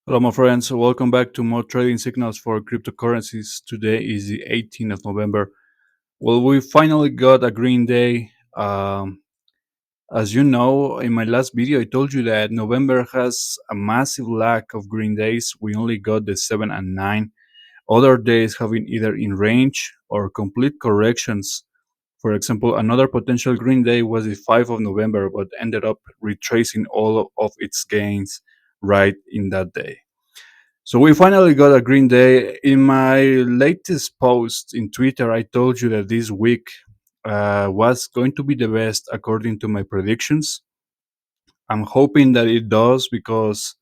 Hello, my friends. Welcome back to more trading signals for cryptocurrencies. Today is the 18th of November. Well, we finally got a green day. As you know, in my last video, I told you that November has a massive lack of green days. We only got the 7 and 9. Other days have been either in range or complete corrections. For example, another potential green day was the 5th of November, but ended up retracing all of its gains right in that day. So we finally got a green day. In my latest post in Twitter, I told you that this week was going to be the best according to my predictions. I'm hoping that it does because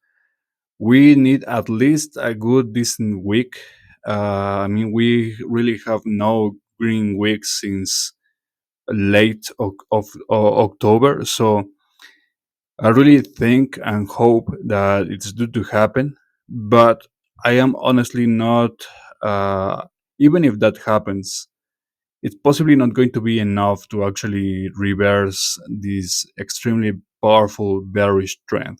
we need at least a good, decent week. We really have no green week since late October. So I really think and hope that it's due to happen, but I am honestly not. Uh, Even if that happens, it's possibly not going to be enough to actually reverse this extremely powerful bearish trend.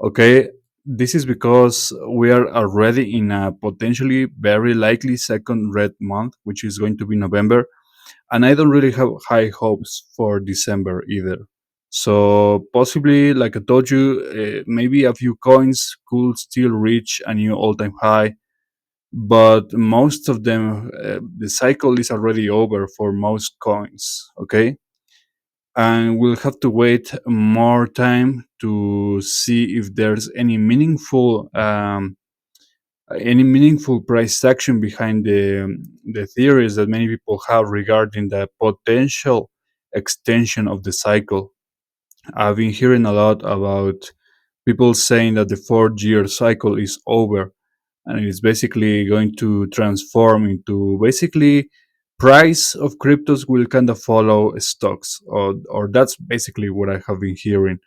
Okay, this is because we are already in a potentially very likely second red month, which is going to be November, and I don't really have high hopes for December either. So possibly, like I told you, maybe a few coins could still reach a new all-time high, but most of them, the cycle is already over for most coins. Okay, and we'll have to wait more time to see if there's any meaningful price action behind the theories that many people have regarding the potential extension of the cycle. I've been hearing a lot about people saying that the 4 year cycle is over and it's basically going to transform into basically price of cryptos will kind of follow stocks, or that's basically what I have been hearing.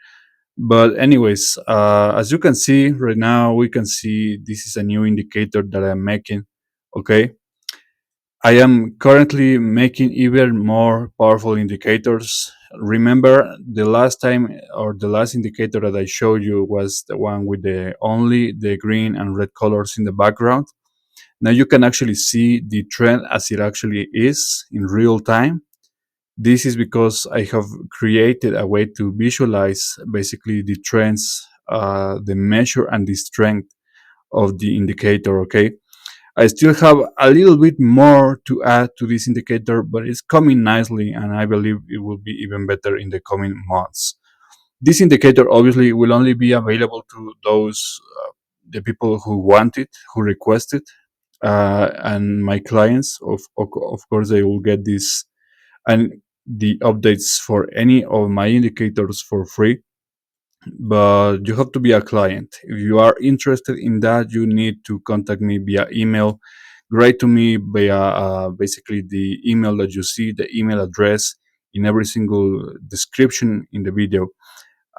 But anyways, as you can see right now, we can see this is a new indicator that I'm making. Okay, I am currently making even more powerful indicators. Remember the last time or the last indicator that I showed you was the one with the only the green and red colors in the background. Now you can actually see the trend as it actually is in real time. This is because I have created a way to visualize basically the trends, the measure and the strength of the indicator. Okay, I still have a little bit more to add to this indicator, but it's coming nicely, and I believe it will be even better in the coming months. This indicator obviously will only be available to those the people who want it, who request it, and my clients. Of course, they will get this and the updates for any of my indicators for free, but you have to be a client. If you are interested in that, you need to contact me via email. Write to me via basically the email that you see, the email address in every single description in the video,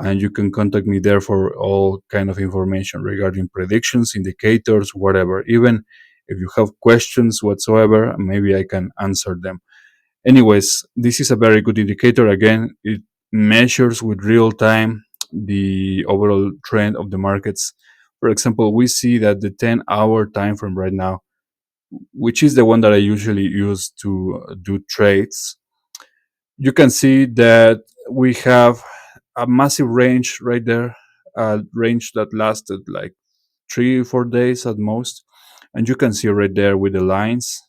and you can contact me there for all kind of information regarding predictions, indicators, whatever. Even if you have questions whatsoever, maybe I can answer them. Anyways, this is a very good indicator. Again, it measures with real time the overall trend of the markets. For example, we see that the 10-hour time frame right now, which is the one that I usually use to do trades, you can see that we have a massive range right there, a range that lasted like 3 or 4 days at most. And you can see right there with the lines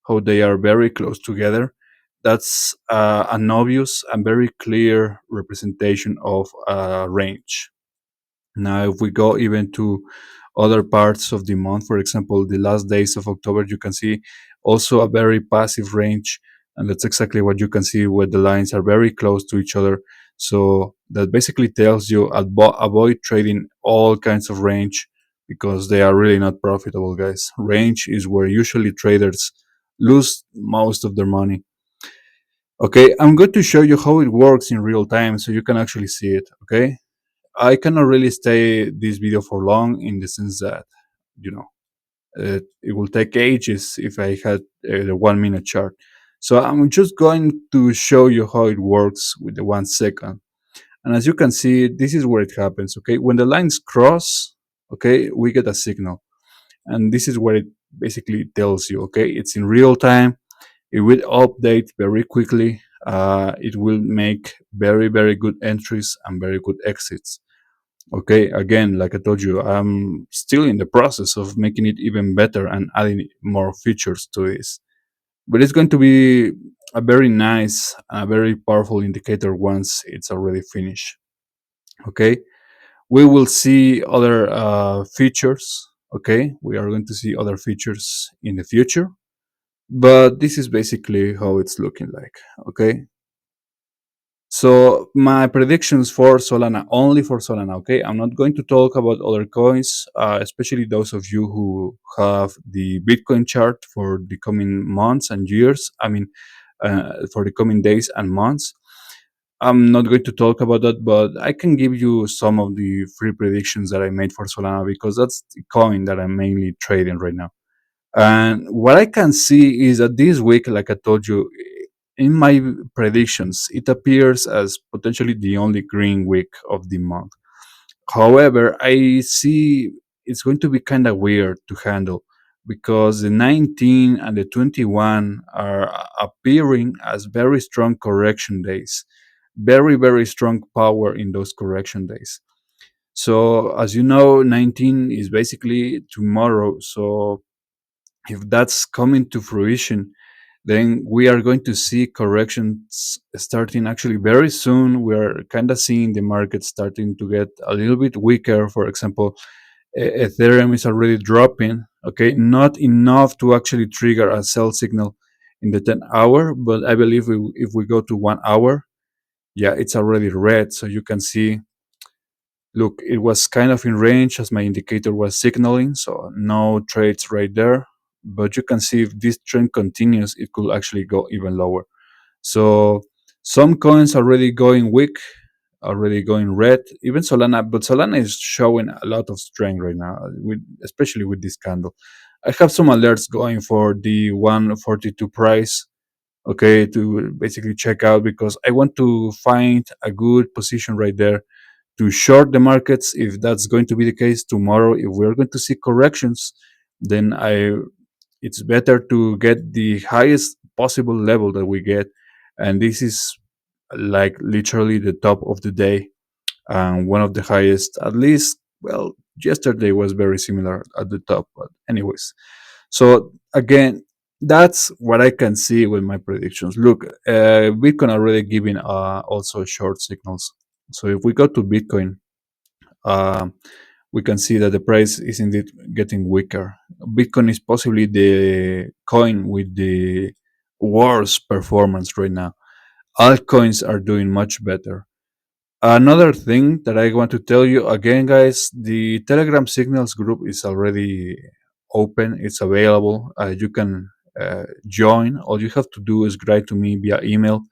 how they are very close together. That's an obvious and very clear representation of a range. Now, if we go even to other parts of the month, for example, the last days of October, you can see also a very passive range. And that's exactly what you can see where the lines are very close to each other. So that basically tells you avoid trading all kinds of range because they are really not profitable, guys. Range is where usually traders lose most of their money. Okay, I'm going to show you how it works in real time so you can actually see it. Okay, I cannot really stay this video for long in the sense that, you know, it will take ages if I had the 1 minute chart. So I'm just going to show you how it works with the 1 second. And as you can see, this is where it happens. Okay, when the lines cross, Okay, we get a signal, and this is what it basically tells you. Okay, it's in real time. It will update very quickly. It will make very, very good entries and very good exits. Okay, again, like I told you, I'm still in the process of making it even better and adding more features to this. But it's going to be a very nice, a very powerful indicator once it's already finished. Okay, we will see other features. Okay, we are going to see other features in the future, but this is basically how it's looking like. Okay, so my predictions for Solana, only for Solana. Okay, I'm not going to talk about other coins, especially those of you who have the Bitcoin chart for the coming months and years. I mean, for the coming days and months. I'm not going to talk about that, but I can give you some of the free predictions that I made for Solana because that's the coin that I'm mainly trading right now. And what I can see is that this week, like I told you, in my predictions, it appears as potentially the only green week of the month. However, I see it's going to be kind of weird to handle because the 19 and the 21 are appearing as very strong correction days. Very, very strong power in those correction days. So, as you know, 19 is basically tomorrow. So, if that's coming to fruition, then we are going to see corrections starting actually very soon. We're kind of seeing the market starting to get a little bit weaker. For example, Ethereum is already dropping, okay, not enough to actually trigger a sell signal in the 10 hour, but I believe if we go to 1 hour, yeah, it's already red. So you can see, look, it was kind of in range as my indicator was signaling, so no trades right there. But you can see if this trend continues, it could actually go even lower. So some coins already going weak, already going red. Even Solana, but Solana is showing a lot of strength right now, with especially with this candle. I have some alerts going for the 142 price. Okay, to basically check out because I want to find a good position right there to short the markets if that's going to be the case tomorrow. If we're going to see corrections, then I it's better to get the highest possible level that we get, and this is like literally the top of the day and one of the highest, at least. Well, yesterday was very similar at the top, but anyways. So again, that's what I can see with my predictions. Look, Bitcoin already giving also short signals. So if we go to Bitcoin, uh, we can see that the price is indeed getting weaker. Bitcoin is possibly the coin with the worst performance right now. Altcoins are doing much better. Another thing that I want to tell you again, guys, the Telegram Signals group is already open. It's available. You can join. All you have to do is write to me via email,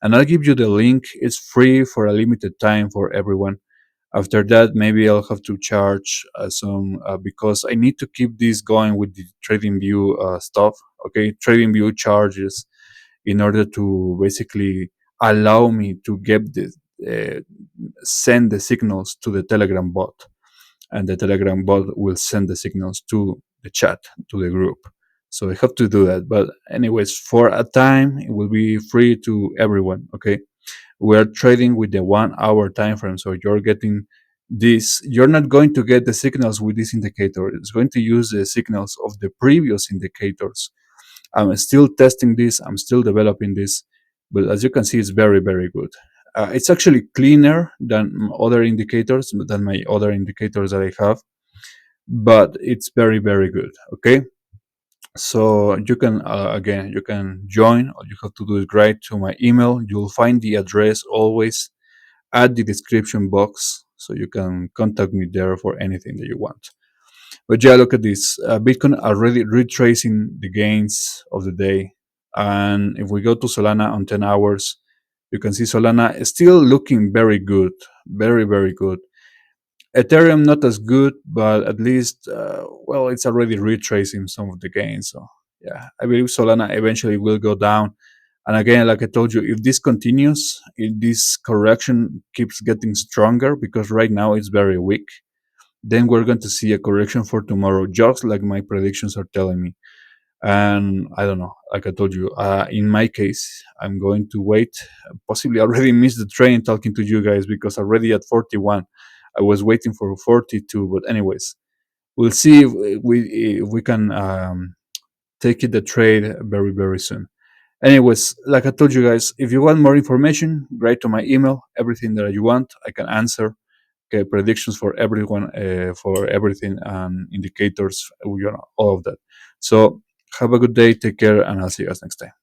and I'll give you the link. It's free for a limited time for everyone. After that, maybe I'll have to charge some because I need to keep this going with the TradingView stuff. Okay, TradingView charges in order to basically allow me to get the uh, send the signals to the Telegram bot, and the Telegram bot will send the signals to the chat, to the group. So I have to do that. But anyways, for a time, it will be free to everyone. Okay, we are trading with the 1 hour time frame, so you're getting this. You're not going to get the signals with this indicator. It's going to use the signals of the previous indicators. I'm still testing this, I'm still developing this, but as you can see, it's very, very good. It's actually cleaner than other indicators, than my other indicators that I have, but it's very, very good. Okay, so you can again, you can join. All you have to do is write to my email. You'll find the address always at the description box, so you can contact me there for anything that you want. But yeah, look at this. Bitcoin already retracing the gains of the day. And if we go to Solana on 10 hours, you can see Solana is still looking very good. Very, very good. Ethereum not as good, but at least, well, it's already retracing some of the gains. So yeah, I believe Solana eventually will go down. And again, like I told you, if this continues, if this correction keeps getting stronger, because right now it's very weak, then we're going to see a correction for tomorrow, just like my predictions are telling me. And I don't know, like I told you, in my case, I'm going to wait. Possibly already missed the train talking to you guys because already at 41, I was waiting for 42. But anyways, we'll see if we can take it the trade very very soon. Anyways, like I told you guys, if you want more information, write to my email. Everything that you want, I can answer. Okay, predictions for everyone, for everything, and indicators, all of that. So have a good day, take care, and I'll see you guys next time.